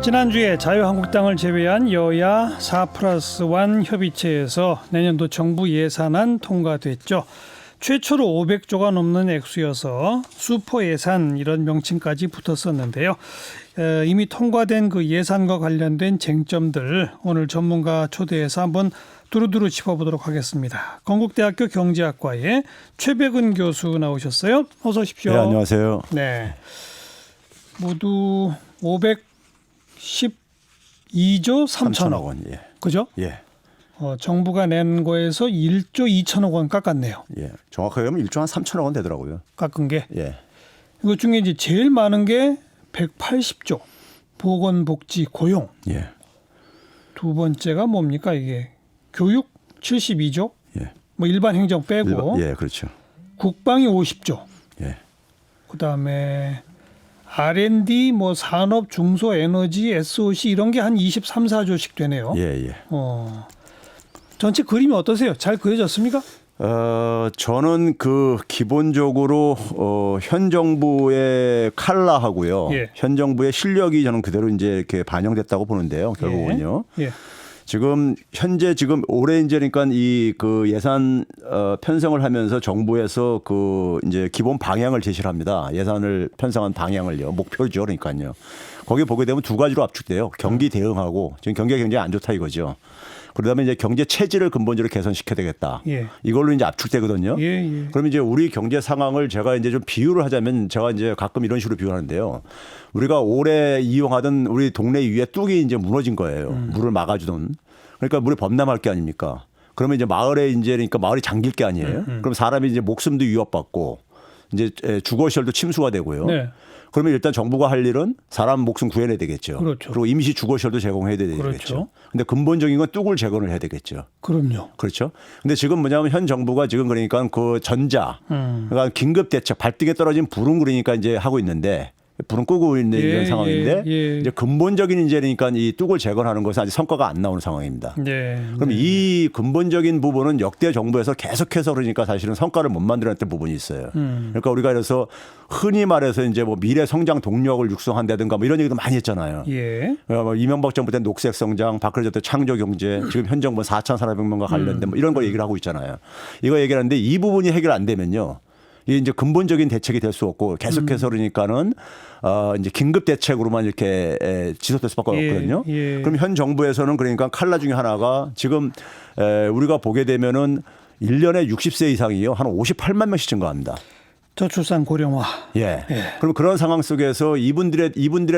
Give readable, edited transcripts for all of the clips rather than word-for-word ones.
지난주에 자유한국당을 제외한 여야 4+1 협의체에서 내년도 정부 예산안 통과됐죠. 최초로 500조가 넘는 액수여서 슈퍼 예산 이런 명칭까지 붙었었는데요. 이미 통과된 그 예산과 관련된 쟁점들 오늘 전문가 초대해서 한번 두루두루 짚어보도록 하겠습니다. 건국대학교 경제학과의 최백은 교수 나오셨어요. 어서 오십시오. 네, 안녕하세요. 네, 모두 512조 3천억 원. 예. 그죠? 예. 정부가 낸 거에서 1조 2천억 원 깎았네요. 예. 정확하게 하면 1조 한 3천억 원 되더라고요. 깎은 게. 예. 이것 중에 이제 제일 많은 게 180조 보건복지 고용. 예. 두 번째가 뭡니까 이게 교육 72조. 예. 뭐 일반 행정 빼고. 예, 그렇죠. 국방이 50조. 예. 그다음에 R&D 뭐 산업 중소 에너지 SOC 이런 게 한 23, 4조씩 되네요. 예, 예. 전체 그림이 어떠세요? 잘 그려졌습니까? 저는 그 기본적으로 현 정부의 칼라하고요. 예. 현 정부의 실력이 저는 그대로 이제 이렇게 반영됐다고 보는데요. 결국은요. 예. 지금 현재 지금 올해 이제 그러니까 이 그 예산 편성을 하면서 정부에서 그 이제 기본 방향을 제시를 합니다. 예산을 편성한 방향을요. 목표죠. 그러니까요. 거기 보게 되면 두 가지로 압축돼요. 경기 대응하고 지금 경기가 굉장히 안 좋다 이거죠. 그다음에 이제 경제 체질을 근본적으로 개선시켜야 되겠다. 예. 이걸로 이제 압축되거든요. 예, 예. 그럼 이제 우리 경제 상황을 제가 이제 좀 비유를 하자면 제가 이제 가끔 이런 식으로 비유하는데요. 우리가 오래 이용하던 우리 동네 위에 뚝이 이제 무너진 거예요. 물을 막아주던. 그러니까 물이 범람할 게 아닙니까? 그러면 이제 마을에 이제 그러니까 마을이 잠길 게 아니에요. 그럼 사람이 이제 목숨도 위협받고 이제 주거시설도 침수가 되고요. 네. 그러면 일단 정부가 할 일은 사람 목숨 구해내야 되겠죠. 그렇죠. 그리고 임시 주거시설도 제공해야 되겠죠. 그렇죠. 근데 근본적인 건 뚝을 재건을 해야 되겠죠. 그럼요. 그렇죠. 근데 지금 뭐냐면 현 정부가 지금 그러니까 그 전자, 그러니까 긴급 대책, 발등에 떨어진 불은 그러니까 이제 하고 있는데 불은 끄고 있는 이런 상황인데 이제 근본적인 이제 그러니까 이 뚝을 재건하는 것은 아직 성과가 안 나오는 상황입니다. 네. 그럼 이 근본적인 부분은 역대 정부에서 계속해서 그러니까 사실은 성과를 못 만들어냈던 부분이 있어요. 그러니까 우리가 그래서 흔히 말해서 이제 뭐 미래 성장 동력을 육성한다든가 뭐 이런 얘기도 많이 했잖아요. 예. 뭐 이명박 정부 때 녹색 성장, 박근혜 정부 때 창조 경제, 지금 현 정부는 4,400명과 관련된 뭐 이런 거 얘기를 하고 있잖아요. 이거 얘기하는데 이 부분이 해결 안 되면요. 이게 이제 근본적인 대책이 될 수 없고 계속해서 그러니까는 이제 긴급 대책으로만 이렇게 지속될 수밖에 없거든요. 예. 그럼 현 정부에서는 그러니까 칼라 중에 하나가 지금 우리가 보게 되면은 1년에 60세 이상이요. 한 58만 명씩 증가합니다. 저출산 고령화. 예. 그럼 그런 상황 속에서 이분들의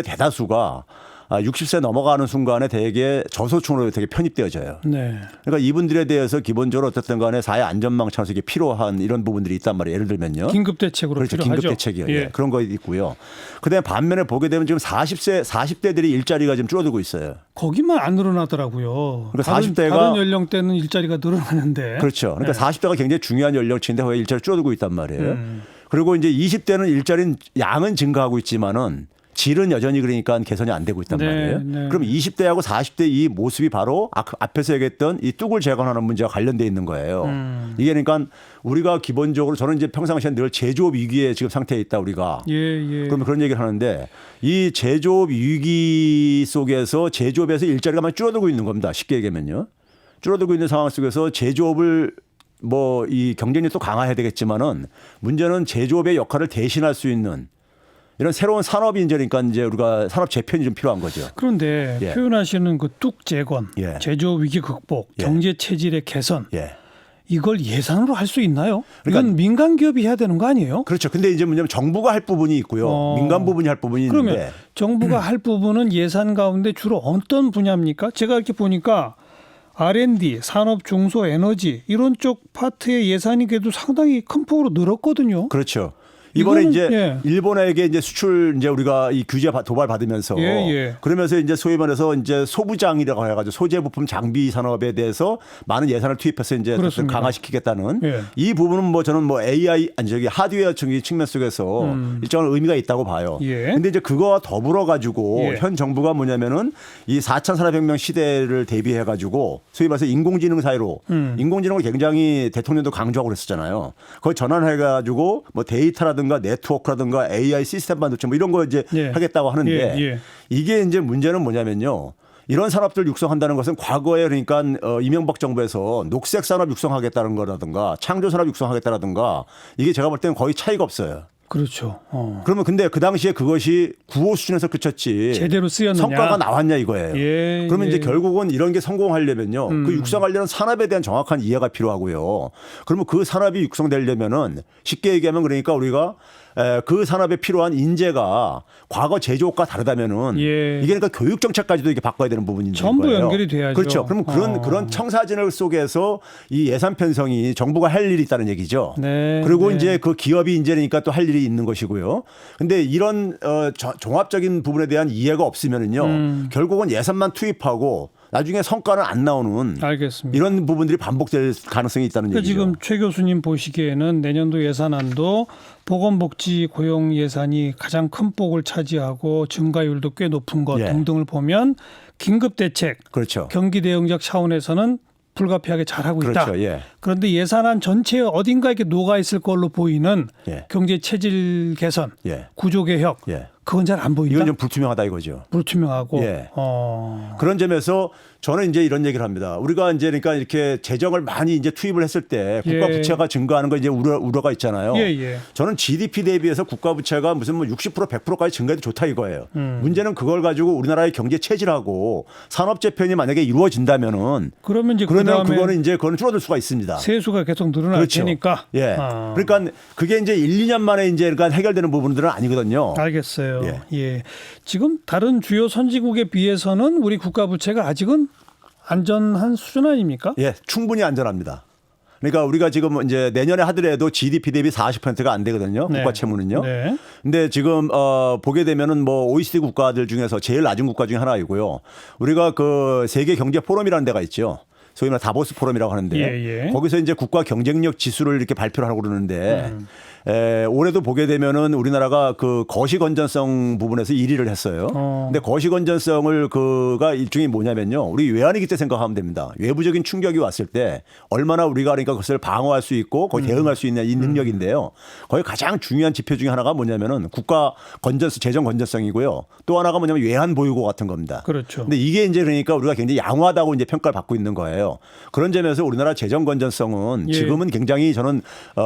대다수가 60세 넘어가는 순간에 대개 저소득층으로 되게 편입되어져요. 네. 그러니까 이분들에 대해서 기본적으로 어쨌든 간에 사회 안전망 차원에서 필요한 이런 부분들이 있단 말이에요. 예를 들면요. 긴급 대책으로 그렇죠. 필요하죠. 긴급 대책이요. 예. 예. 그런 거 있고요. 그다음에 반면에 보게 되면 지금 40대들이 일자리가 지금 줄어들고 있어요. 거기만 안 늘어나더라고요. 그러니까 다른 40대가 다른 연령대는 일자리가 늘어나는데. 그렇죠. 그러니까 네. 40대가 굉장히 중요한 연령층인데 왜 일자리 줄어들고 있단 말이에요. 그리고 이제 20대는 일자리는 양은 증가하고 있지만은 질은 여전히 그러니까 개선이 안 되고 있단 말이에요. 네. 그럼 20대하고 40대 이 모습이 바로 앞에서 얘기했던 이 뚝을 재건하는 문제와 관련돼 있는 거예요. 이게 그러니까 우리가 기본적으로 저는 이제 평상시에 늘 제조업 위기에 지금 상태에 있다 우리가. 예. 그러면 그런 얘기를 하는데 이 제조업 위기 속에서 제조업에서 일자리가 많이 줄어들고 있는 겁니다. 쉽게 얘기하면요. 줄어들고 있는 상황 속에서 제조업을 뭐 이 경쟁력이 또 강화해야 되겠지만은 문제는 제조업의 역할을 대신할 수 있는 이런 새로운 산업이 이제 그러니까 이제 우리가 산업 재편이 좀 필요한 거죠. 그런데 예. 표현하시는 그 뚝 재건, 예. 제조업 위기 극복, 예. 경제 체질의 개선 예. 이걸 예산으로 할 수 있나요? 그러니까 이건 민간 기업이 해야 되는 거 아니에요? 그렇죠. 근데 이제 뭐냐면 정부가 할 부분이 있고요. 민간 부분이 할 부분이 그러면 있는데 정부가 할 부분은 예산 가운데 주로 어떤 분야입니까? 제가 이렇게 보니까 R&D, 산업 중소 에너지 이런 쪽 파트의 예산이 그래도 상당히 큰 폭으로 늘었거든요. 그렇죠. 이번에 이거는, 이제 예. 일본에게 이제 수출 이제 우리가 이 규제 도발 받으면서 예. 그러면서 이제 소위 말해서 이제 소부장이라고 해가지고 소재 부품 장비 산업에 대해서 많은 예산을 투입해서 이제 그렇습니다. 강화시키겠다는 예. 이 부분은 뭐 저는 뭐 AI 하드웨어 측면 속에서 일정한 의미가 있다고 봐요. 예. 근데 이제 그거와 더불어 가지고 예. 현 정부가 뭐냐면은 이 4,400명 시대를 대비해 가지고 소위 말해서 인공지능 사회로 인공지능을 굉장히 대통령도 강조하고 그랬었잖아요. 그걸 전환해 가지고 뭐 데이터라든가 기술이라든가 네트워크라든가 AI 시스템 반도체 뭐 이런 거 이제 예. 하겠다고 하는데 예. 이게 이제 문제는 뭐냐면요. 이런 산업들 육성한다는 것은 과거에 그러니까 이명박 정부에서 녹색 산업 육성하겠다는 거라든가 창조 산업 육성하겠다라든가 이게 제가 볼 때는 거의 차이가 없어요. 그렇죠. 그러면 근데 그 당시에 그것이 구호 수준에서 그쳤지 제대로 쓰였느냐. 성과가 나왔냐 이거예요. 예, 그러면 예. 이제 결국은 이런 게 성공하려면요. 그 육성하려는 산업에 대한 정확한 이해가 필요하고요. 그러면 그 산업이 육성되려면은 쉽게 얘기하면 그러니까 우리가 그 산업에 필요한 인재가 과거 제조업과 다르다면은 예. 이게 그러니까 교육 정책까지도 이게 바꿔야 되는 부분인 전부 거예요. 연결이 돼야죠. 그렇죠. 그러면 그런 청사진을 속에서 이 예산 편성이 정부가 할 일이 있다는 얘기죠. 네, 그리고 네. 이제 그 기업이 인재니까 또 할 일이 있는 것이고요. 근데 이런 종합적인 부분에 대한 이해가 없으면은요. 결국은 예산만 투입하고 나중에 성과는 안 나오는 알겠습니다. 이런 부분들이 반복될 가능성이 있다는 그러니까 얘기죠. 지금 최 교수님 보시기에는 내년도 예산안도 보건복지 고용 예산이 가장 큰 폭을 차지하고 증가율도 꽤 높은 것 예. 등등을 보면 긴급 대책, 그렇죠. 경기 대응적 차원에서는 불가피하게 잘하고 있다. 그렇죠. 예. 그런데 예산안 전체에 어딘가 이렇게 녹아 있을 걸로 보이는 예. 경제 체질 개선, 예. 구조 개혁, 예. 그건 잘 안 보인다. 이건 좀 불투명하다 이거죠. 불투명하고. 예. 그런 점에서 저는 이제 이런 얘기를 합니다. 우리가 이제 그러니까 이렇게 재정을 많이 이제 투입을 했을 때 국가 예. 부채가 증가하는 거 이제 우려가 있잖아요. 예. 저는 GDP 대비해서 국가 부채가 무슨 뭐 60% 100%까지 증가해도 좋다 이거예요. 문제는 그걸 가지고 우리나라의 경제 체질하고 산업 재편이 만약에 이루어진다면은 그러면 이제 그러면 그다음에 그거는 줄어들 수가 있습니다. 세수가 계속 늘어날 그렇죠. 테니까. 예. 그러니까 그게 이제 1, 2년 만에 이제 그러니까 해결되는 부분들은 아니거든요. 알겠어요. 예. 예. 지금 다른 주요 선진국에 비해서는 우리 국가 부채가 아직은 안전한 수준 아닙니까? 예, 충분히 안전합니다. 그러니까 우리가 지금 이제 내년에 하더라도 GDP 대비 40%가 안 되거든요. 네. 국가 채무는요. 네. 근데 지금 보게 되면은 뭐 OECD 국가들 중에서 제일 낮은 국가 중에 하나이고요. 우리가 그 세계 경제 포럼이라는 데가 있죠. 소위 말해 다보스 포럼이라고 하는데 예. 거기서 이제 국가 경쟁력 지수를 이렇게 발표를 하고 그러는데 올해도 보게 되면은 우리나라가 그 거시 건전성 부분에서 1위를 했어요. 근데 거시 건전성을 그가 일종의 뭐냐면요. 우리 외환위기 때 생각하면 됩니다. 외부적인 충격이 왔을 때 얼마나 우리가 그러니까 그것을 방어할 수 있고 거기 대응할 수 있냐 이 능력인데요. 거기 가장 중요한 지표 중에 하나가 뭐냐면은 국가 재정 건전성이고요. 또 하나가 뭐냐면 외환 보유고 같은 겁니다. 그렇죠. 근데 이게 이제 그러니까 우리가 굉장히 양호하다고 이제 평가를 받고 있는 거예요. 그런 점에서 우리나라 재정 건전성은 예. 지금은 굉장히 저는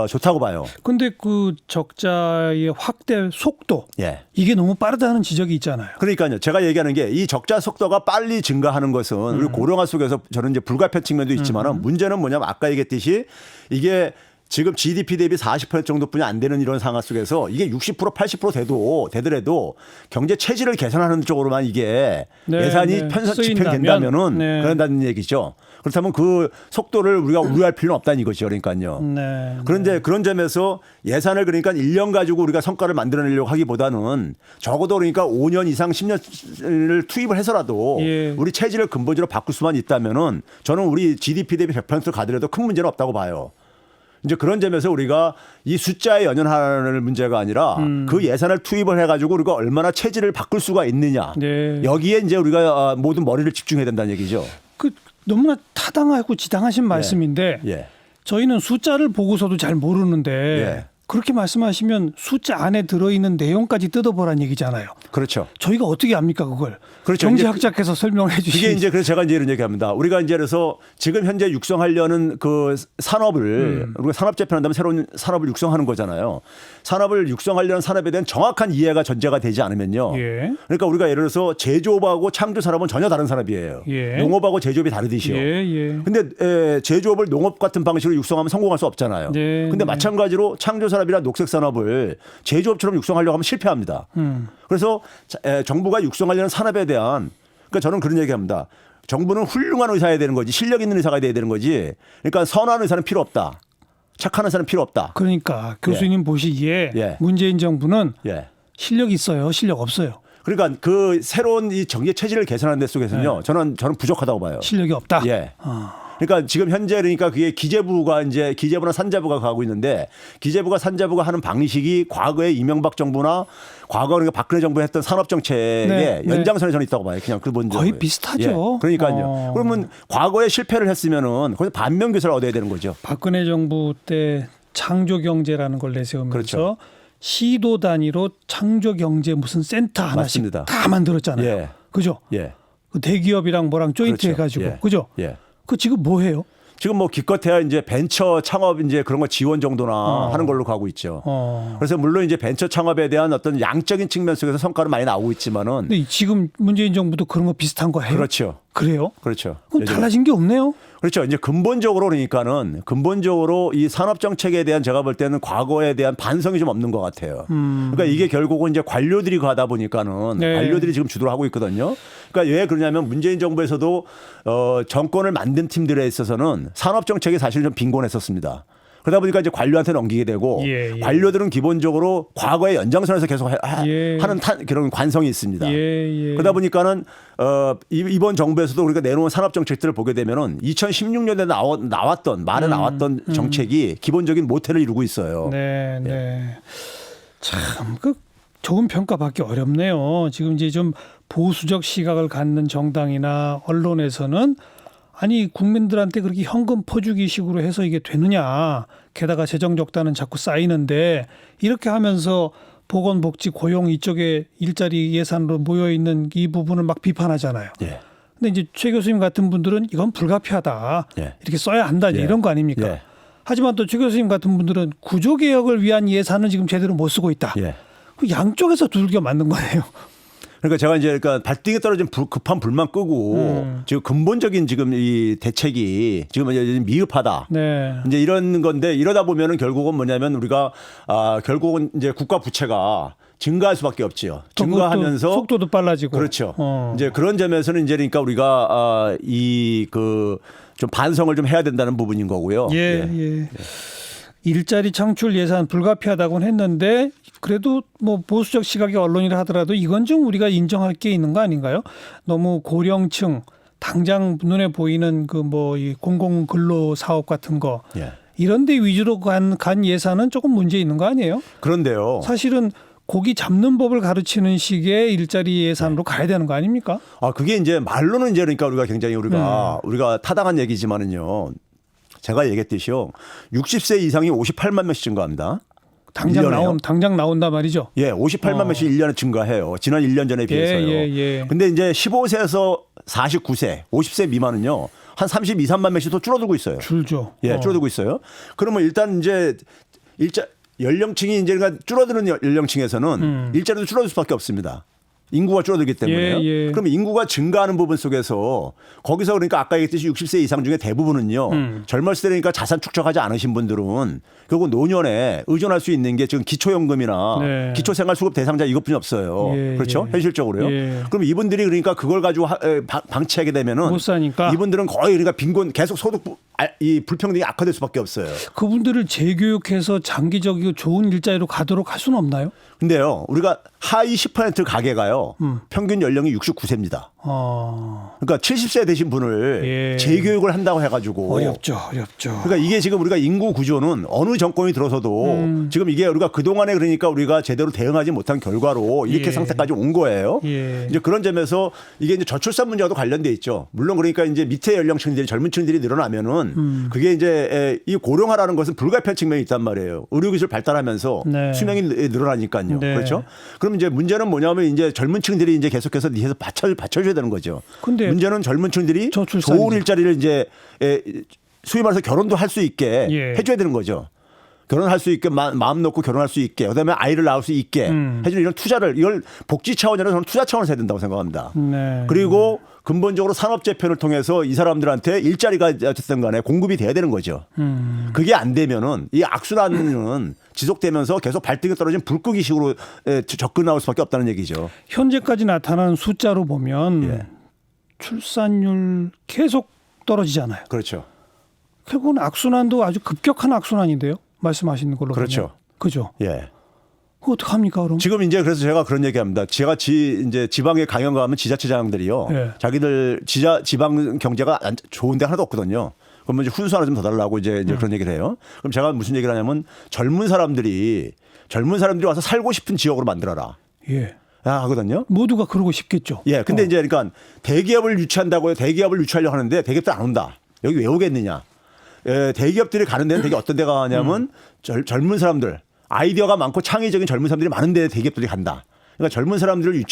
좋다고 봐요. 근데 그 적자의 확대 속도 예. 이게 너무 빠르다는 지적이 있잖아요. 그러니까요. 제가 얘기하는 게 이 적자 속도가 빨리 증가하는 것은 우리 고령화 속에서 저는 이제 불가피한 측면도 있지만 문제는 뭐냐면 아까 얘기했듯이 이게 지금 GDP 대비 40% 정도뿐이 안 되는 이런 상황 속에서 이게 60% 80% 되더라도 경제 체질을 개선하는 쪽으로만 이게 네, 예산이 네. 집행된다면은 네. 그런다는 얘기죠. 그렇다면 그 속도를 우리가 우려할 필요는 없다는 이거죠. 그러니까요. 네. 그런데 그런 점에서 예산을 그러니까 1년 가지고 우리가 성과를 만들어내려고 하기보다는 적어도 그러니까 5년 이상 10년을 투입을 해서라도 예. 우리 체질을 근본적으로 바꿀 수만 있다면은 저는 우리 GDP 대비 100% 가더라도 큰 문제는 없다고 봐요. 이제 그런 점에서 우리가 이 숫자에 연연할 문제가 아니라 그 예산을 투입을 해가지고 우리가 얼마나 체질을 바꿀 수가 있느냐. 네. 여기에 이제 우리가 모든 머리를 집중해야 된다는 얘기죠. 그 너무나 타당하고 지당하신 말씀인데 예. 저희는 숫자를 보고서도 잘 모르는데 예. 그렇게 말씀하시면 숫자 안에 들어있는 내용까지 뜯어보란 얘기잖아요. 그렇죠. 저희가 어떻게 압니까 그걸? 그렇죠. 경제학자께서 설명을 해주시죠. 이게 이제 그래서 제가 이제 이런 얘기합니다. 우리가 이제 그래서 지금 현재 육성하려는 그 산업을 우리가 산업 재편한다면 새로운 산업을 육성하는 거잖아요. 산업을 육성하려는 산업에 대한 정확한 이해가 전제가 되지 않으면요. 예. 그러니까 우리가 예를 들어서 제조업하고 창조 산업은 전혀 다른 산업이에요. 예. 농업하고 제조업이 다르듯이요. 예. 근데 제조업을 농업 같은 방식으로 육성하면 성공할 수 없잖아요. 네, 근데 네. 마찬가지로 창조 산업이나 녹색 산업을 제조업처럼 육성하려고 하면 실패합니다. 그래서 정부가 육성하려는 산업에 대한 그러니까 저는 그런 얘기합니다. 정부는 훌륭한 의사여야 되는 거지 실력 있는 의사가 돼야 되는 거지. 그러니까 선한 의사는 필요 없다. 착한 의사는 필요 없다. 그러니까 교수님 보시기에 예. 문재인 정부는 예. 실력 있어요, 실력 없어요. 그러니까 그 새로운 이 정계 체질을 개선하는 데 속에서는요. 저는 부족하다고 봐요. 실력이 없다. 예. 그러니까 지금 현재 그러니까 그게 기재부나 산자부가 가고 있는데 기재부가 산자부가 하는 방식이 과거에 이명박 정부나 과거 그러니까 박근혜 정부가 했던 산업 정책의 네, 연장선에 저는 있다고 봐요. 그냥 그 본질. 거의 비슷하죠. 그러니까요. 그러면 과거에 실패를 했으면은 거기서 반면 교사를 얻어야 되는 거죠. 박근혜 정부 때 창조 경제라는 걸 내세우면서 그렇죠. 시도 단위로 창조 경제 무슨 센터 하나씩 맞습니다. 다 만들었잖아요. 예. 그죠? 예. 그 대기업이랑 뭐랑 조인트 그렇죠. 해가지고 예. 그죠? 예. 그 지금 뭐 해요? 지금 뭐 기껏해야 이제 벤처 창업 이제 그런 거 지원 정도나 하는 걸로 가고 있죠. 그래서 물론 이제 벤처 창업에 대한 어떤 양적인 측면 속에서 성과는 많이 나오고 있지만은 근데 지금 문재인 정부도 그런 거 비슷한 거 해요? 그렇죠. 그래요? 그렇죠. 그럼 예전에. 달라진 게 없네요. 그렇죠. 이제 근본적으로 그러니까는 근본적으로 이 산업 정책에 대한 제가 볼 때는 과거에 대한 반성이 좀 없는 것 같아요. 그러니까 이게 결국은 이제 관료들이 가다 보니까는 네. 관료들이 지금 주도를 하고 있거든요. 그러니까 왜 그러냐면 문재인 정부에서도 정권을 만든 팀들에 있어서는 산업 정책이 사실 좀 빈곤했었습니다. 그러다 보니까 이제 관료한테 넘기게 되고 예, 예. 관료들은 기본적으로 과거의 연장선에서 계속 예. 하는 그런 관성이 있습니다. 예. 그러다 보니까는 이번 정부에서도 우리가 내놓은 산업 정책들을 보게 되면은 2016년에 나왔던 말에 나왔던 정책이 기본적인 모태를 이루고 있어요. 네, 네. 참, 그 좋은 평가받기 어렵네요. 지금 이제 좀 보수적 시각을 갖는 정당이나 언론에서는 아니 국민들한테 그렇게 현금 퍼주기식으로 해서 이게 되느냐. 게다가 재정적자는 자꾸 쌓이는데 이렇게 하면서 보건복지 고용 이쪽에 일자리 예산으로 모여 있는 이 부분을 막 비판하잖아요. 예. 근데 이제 최 교수님 같은 분들은 이건 불가피하다. 예. 이렇게 써야 한다. 예. 이런 거 아닙니까? 예. 하지만 또 최 교수님 같은 분들은 구조개혁을 위한 예산은 지금 제대로 못 쓰고 있다. 예. 그 양쪽에서 두들겨 맞는 거예요. 그러니까 제가 이제 그러니까 발등에 떨어진 급한 불만 끄고 지금 근본적인 지금 이 대책이 지금 이제 미흡하다. 네. 이제 이런 건데 이러다 보면은 결국은 뭐냐면 우리가 결국은 이제 국가 부채가 증가할 수밖에 없지요. 증가하면서 속도도 빨라지고. 그렇죠. 이제 그런 점에서는 이제 그러니까 우리가 이 그 좀 반성을 좀 해야 된다는 부분인 거고요. 예. 일자리 창출 예산 불가피하다고는 했는데 그래도 뭐 보수적 시각의 언론이라 하더라도 이건 좀 우리가 인정할 게 있는 거 아닌가요? 너무 고령층 당장 눈에 보이는 그 뭐 이 공공 근로 사업 같은 거 예. 이런 데 위주로 간 예산은 조금 문제 있는 거 아니에요? 그런데요. 사실은 고기 잡는 법을 가르치는 식의 일자리 예산으로 가야 되는 거 아닙니까? 그게 이제 말로는 이제 그러니까 우리가 굉장히 우리가 타당한 얘기지만은요. 제가 얘기했듯이요. 60세 이상이 58만 명씩 증가합니다. 당장 나온다 말이죠. 예, 58만 명씩 1년에 증가해요. 지난 1년 전에 비해서요. 예. 근데 이제 15세에서 49세, 50세 미만은요. 한 32, 3만 명씩 더 줄어들고 있어요. 줄죠. 예, 줄어들고 있어요. 그러면 일단 이제 연령층이 이제 그러니까 줄어드는 연령층에서는 일자리도 줄어들 수밖에 없습니다. 인구가 줄어들기 때문에요. 예. 그럼 인구가 증가하는 부분 속에서 거기서 그러니까 아까 얘기했듯이 60세 이상 중에 대부분은요. 젊었을 때니까 자산 축적하지 않으신 분들은 결국 노년에 의존할 수 있는 게 지금 기초연금이나 네. 기초생활수급 대상자 이것뿐이 없어요. 예, 그렇죠? 현실적으로요. 예. 그럼 이분들이 그러니까 그걸 가지고 방치하게 되면은 못 사니까. 이분들은 거의 그러니까 빈곤 계속 소득 이 불평등이 악화될 수밖에 없어요. 그분들을 재교육해서 장기적이고 좋은 일자리로 가도록 할 수는 없나요? 근데요, 우리가 하위 10% 가계가요, 평균 연령이 69세입니다. 그러니까 70세 되신 분을 예. 재교육을 한다고 해가지고. 어렵죠. 그러니까 이게 지금 우리가 인구 구조는 어느 정권이 들어서도 지금 이게 우리가 그동안에 그러니까 우리가 제대로 대응하지 못한 결과로 이렇게 예. 상태까지 온 거예요. 예. 이제 그런 점에서 이게 이제 저출산 문제와도 관련돼 있죠. 물론 그러니까 이제 밑에 연령층들이 젊은 층들이 늘어나면은 그게 이제 이 고령화라는 것은 불가피한 측면이 있단 말이에요. 의료기술 발달하면서 네. 수명이 늘어나니까요. 네. 그렇죠? 그럼 이제 문제는 뭐냐면 이제 젊은 층들이 이제 계속해서 뒤에서 받쳐줘야 되는 거죠. 근데 문제는 젊은 층들이 저출산이죠. 좋은 일자리를 이제 소위 말해서 결혼도 할 수 있게 예. 해줘야 되는 거죠. 결혼할 수 있게 마음 놓고 결혼할 수 있게 그다음에 아이를 낳을 수 있게 해주는 이런 투자를 이걸 복지 차원이 아니라 저는 투자 차원에서 해야 된다고 생각합니다. 네. 그리고 근본적으로 산업 재편을 통해서 이 사람들한테 일자리가 어쨌든 간에 공급이 돼야 되는 거죠. 그게 안 되면은 이 악순환은 지속되면서 계속 발등에 떨어진 불끄기식으로 접근할 수밖에 없다는 얘기죠. 현재까지 나타난 숫자로 보면 예. 출산율 계속 떨어지잖아요. 그렇죠. 결국은 악순환도 아주 급격한 악순환인데요. 말씀하시는 걸로 그렇죠. 보면. 그죠. 예. 그거 어떡합니까 그럼? 지금 이제 그래서 제가 그런 얘기합니다. 제가 이제 지방에 강연 가면 지자체장들이요. 예. 자기들 지방 경제가 좋은데 하나도 없거든요. 그러면 이제 훈수 하나 좀 더 달라고 이제 그런 얘기를 해요. 그럼 제가 무슨 얘기를 하냐면 젊은 사람들이 와서 살고 싶은 지역으로 만들어라. 예. 하거든요. 모두가 그러고 싶겠죠. 예. 근데 이제 그러니까 대기업을 유치한다고요. 대기업을 유치하려고 하는데 대기업들 안 온다. 여기 왜 오겠느냐. 대기업들이 가는 데는 되게 어떤 데가 가냐면 젊은 사람들 아이디어가 많고 창의적인 젊은 사람들이 많은데 대기업들이 간다. 그러니까 젊은 사람들을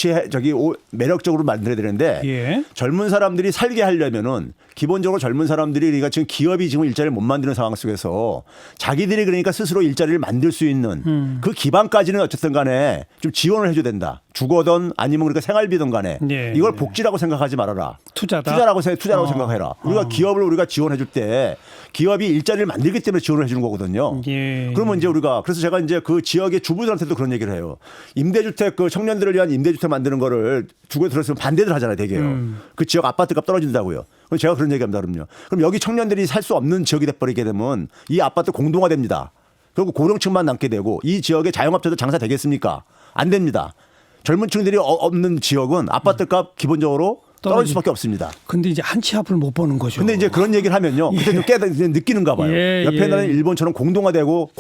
매력적으로 만들어야 되는데 예. 젊은 사람들이 살게 하려면은 기본적으로 젊은 사람들이 그러니까 지금 기업이 지금 일자리를 못 만드는 상황 속에서 자기들이 그러니까 스스로 일자리를 만들 수 있는 그 기반까지는 어쨌든 간에 좀 지원을 해줘야 된다. 주거든 아니면 그러니까 생활비든 간에 예. 이걸 복지라고 생각하지 말아라. 투자다. 투자라고 생각해라. 우리가 기업을 우리가 지원해 줄 때 기업이 일자리를 만들기 때문에 지원을 해 주는 거거든요. 예. 그러면 이제 우리가 그래서 제가 이제 그 지역의 주부들한테도 그런 얘기를 해요. 임대주택 그 청년들을 위한 임대주택 만드는 거를 주거에 들었으면 반대들 하잖아요, 되게요. 그 지역 아파트값 떨어진다고요. 그럼 제가 그런 얘기합니다, 그럼요. 그럼 여기 청년들이 살 수 없는 지역이 돼버리게 되면 이 아파트 공동화됩니다. 그리고 고령층만 남게 되고 이 지역의 자영업자도 장사 되겠습니까? 안 됩니다. 젊은 층들이 없는 지역은 아파트값 기본적으로 떨어질 수밖에 없습니다. 근데 이제 한 치 앞을 못 보는 거죠. 근데 이제 그런 얘기를 하면요. 그때 좀 느끼는가 봐요. 예, 옆에 나라는 일본처럼 공동화되고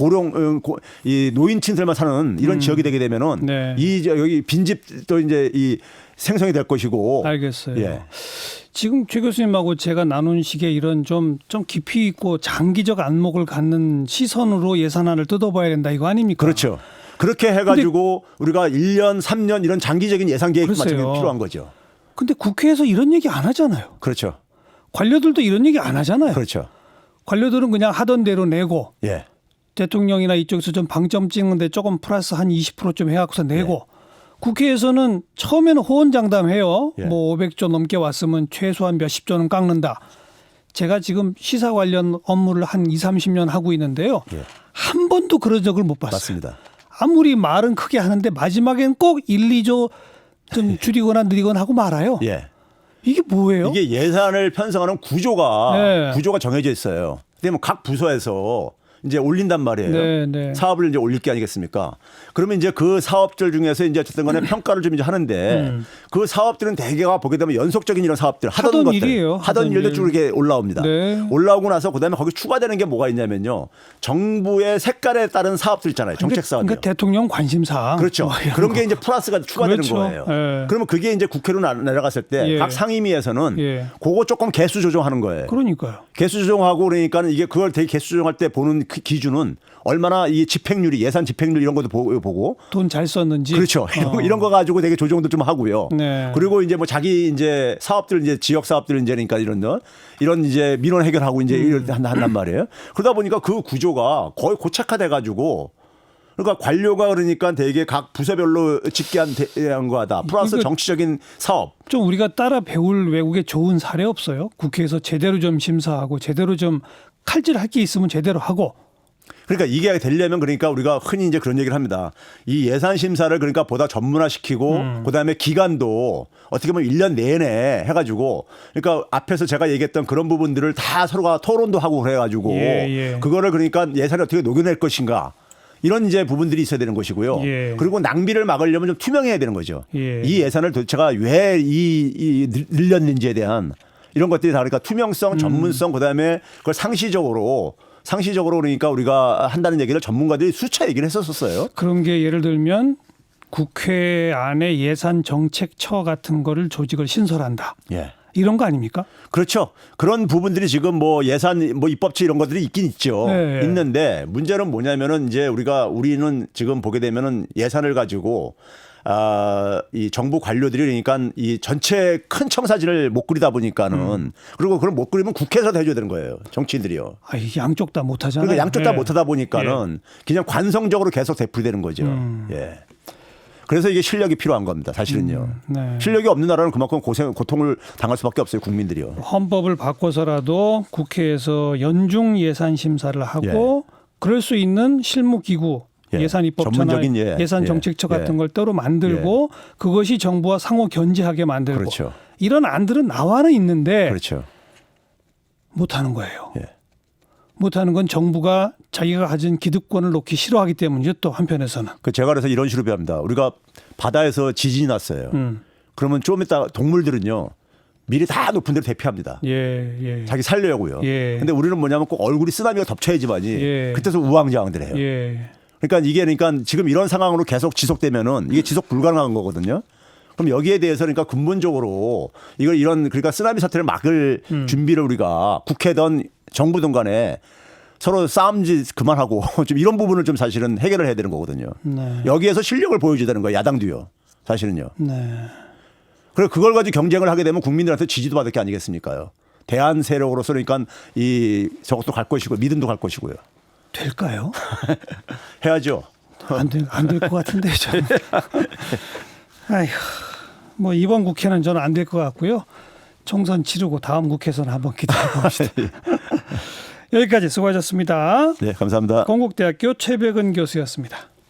이 노인층들만 사는 이런 지역이 되게 되면은 네. 여기 빈집도 이제 이 생성이 될 것이고. 알겠어요. 예. 지금 최 교수님하고 제가 나눈 식의 이런 좀 깊이 있고 장기적 안목을 갖는 시선으로 예산안을 뜯어봐야 된다 이거 아닙니까? 그렇죠. 그렇게 해가지고 우리가 1년, 3년 이런 장기적인 예산 계획 맞추는 게 필요한 거죠. 근데 국회에서 이런 얘기 안 하잖아요. 그렇죠. 관료들도 이런 얘기 안 하잖아요. 그렇죠. 관료들은 그냥 하던 대로 내고 예. 대통령이나 이쪽에서 좀 방점 찍는데 조금 플러스 한 20%좀 해갖고서 내고 국회에서는 처음에는 호언장담해요. 예. 뭐 500조 넘게 왔으면 최소한 몇십 조는 깎는다. 제가 지금 시사 관련 업무를 한 20, 30년 하고 있는데요. 예. 한 번도 그런 적을 못 봤어요. 맞습니다. 아무리 말은 크게 하는데 마지막엔 꼭 1, 2조 좀 줄이거나 늘리거나 하고 말아요. 예. 이게 뭐예요? 이게 예산을 편성하는 구조가 네. 정해져 있어요. 근데 뭐 각 부서에서 이제 올린단 말이에요. 네, 네. 사업을 이제 올릴 게 아니겠습니까? 그러면 이제 그 사업들 중에서 이제 어쨌든 간에 평가를 좀 이제 하는데 그 사업들은 대개가 보게 되면 연속적인 이런 사업들 하던 것들 일이에요. 하던 일들 쭉 이렇게 올라옵니다. 네. 올라오고 나서 그다음에 거기 추가되는 게 뭐가 있냐면요. 정부의 색깔에 따른 사업들 있잖아요. 정책 사업이요. 그러니까 대통령 관심사. 그렇죠. 뭐 이런 그런 거. 게 이제 플러스가 추가되는 그렇죠. 거예요. 예. 그러면 그게 이제 국회로 내려갔을 때 예. 각 상임위에서는 예. 그거 조금 개수 조정하는 거예요. 그러니까요. 개수 조정하고 그러니까 이게 그걸 되게 개수 조정할 때 보는 그 기준은 얼마나 이 집행률이 예산 집행률 이런 것도 보고 돈 잘 썼는지. 그렇죠. 이런 거 가지고 되게 조정도 좀 하고요. 네. 그리고 이제 뭐 자기 이제 사업들 이제 지역 사업들 이제 그러니까 이런 이제 민원 해결하고 이제 한단 말이에요. 그러다 보니까 그 구조가 거의 고착화돼 가지고 그러니까 관료가 그러니까 되게 각 부서별로 집계한 거하다. 플러스 이거 정치적인 사업. 좀 우리가 따라 배울 외국에 좋은 사례 없어요? 국회에서 제대로 좀 심사하고 제대로 좀 칼질할 게 있으면 제대로 하고. 그러니까 이게 되려면 그러니까 우리가 흔히 이제 그런 얘기를 합니다. 이 예산 심사를 그러니까 보다 전문화시키고 그다음에 기간도 어떻게 보면 1년 내내 해가지고 그러니까 앞에서 제가 얘기했던 그런 부분들을 다 서로가 토론도 하고 그래가지고 그거를 그러니까 예산에 어떻게 녹여낼 것인가. 이런 이제 부분들이 있어야 되는 것이고요. 예. 그리고 낭비를 막으려면 좀 투명해야 되는 거죠. 예. 이 예산을 도대체가 왜 늘렸는지에 대한 이런 것들이 다 그러니까 투명성, 전문성, 그다음에 그걸 상시적으로 그러니까 우리가 한다는 얘기를 전문가들이 수차 얘기를 했었어요. 그런 게 예를 들면 국회 안에 예산정책처 같은 거를 조직을 신설한다. 예. 이런 거 아닙니까? 그렇죠. 그런 부분들이 지금 뭐 예산 뭐 입법치 이런 것들이 있긴 있죠. 네. 있는데 문제는 뭐냐면은 이제 우리는 지금 보게 되면은 예산을 가지고 이 정부 관료들이 그러니까 이 전체 큰 청사진을 못 그리다 보니까는 그리고 그걸 못 그리면 국회에서 해줘야 되는 거예요. 정치인들이요. 아, 이게 양쪽 다 못 하잖아요. 그러니까 양쪽 다 예. 못 하다 보니까는 그냥 관성적으로 계속 되풀이되는 거죠. 예. 그래서 이게 실력이 필요한 겁니다. 사실은요. 네. 실력이 없는 나라는 그만큼 고통을 당할 수밖에 없어요. 국민들이요. 헌법을 바꿔서라도 국회에서 연중 예산 심사를 하고 그럴 수 있는 실무기구 예산 입법처나 전문적인 예산 정책처 같은 걸 따로 만들고 그것이 정부와 상호 견제하게 만들고 그렇죠. 이런 안들은 나와는 있는데 그렇죠. 못하는 거예요. 예. 못하는 건 정부가 자기가 가진 기득권을 놓기 싫어하기 때문이죠. 또 한편에서는. 제가 그래서 이런 식으로 배합니다. 우리가 바다에서 지진이 났어요. 그러면 좀 이따 동물들은요. 미리 다 높은 데로 대피합니다. 예. 자기 살려고요. 예. 근데 우리는 뭐냐면 꼭 얼굴이 쓰나미가 덮쳐야지만이 예. 그때서 우왕좌왕들 해요. 예. 그러니까 이게 그러니까 지금 이런 상황으로 계속 지속되면은 이게 지속 불가능한 거거든요. 그럼 여기에 대해서 그러니까 근본적으로 이런 그러니까 쓰나미 사태를 막을 준비를 우리가 국회든 정부든 간에 서로 싸움지 그만하고 좀 이런 부분을 좀 사실은 해결을 해야 되는 거거든요. 네. 여기에서 실력을 보여줘야 되는 거예요. 야당도요. 사실은요. 네. 그리고 그걸 가지고 경쟁을 하게 되면 국민들한테 지지도 받을 게 아니겠습니까요. 대한 세력으로서 그러니까 이 저것도 갈 것이고 믿음도 갈 것이고요. 될까요? 해야죠. 안 될 것 같은데 저는. 아휴, 뭐 이번 국회는 저는 안 될 것 같고요. 총선 치르고 다음 국회에서는 한번 기다려 봅시다. 여기까지 수고하셨습니다. 네, 감사합니다. 건국대학교 최백은 교수였습니다.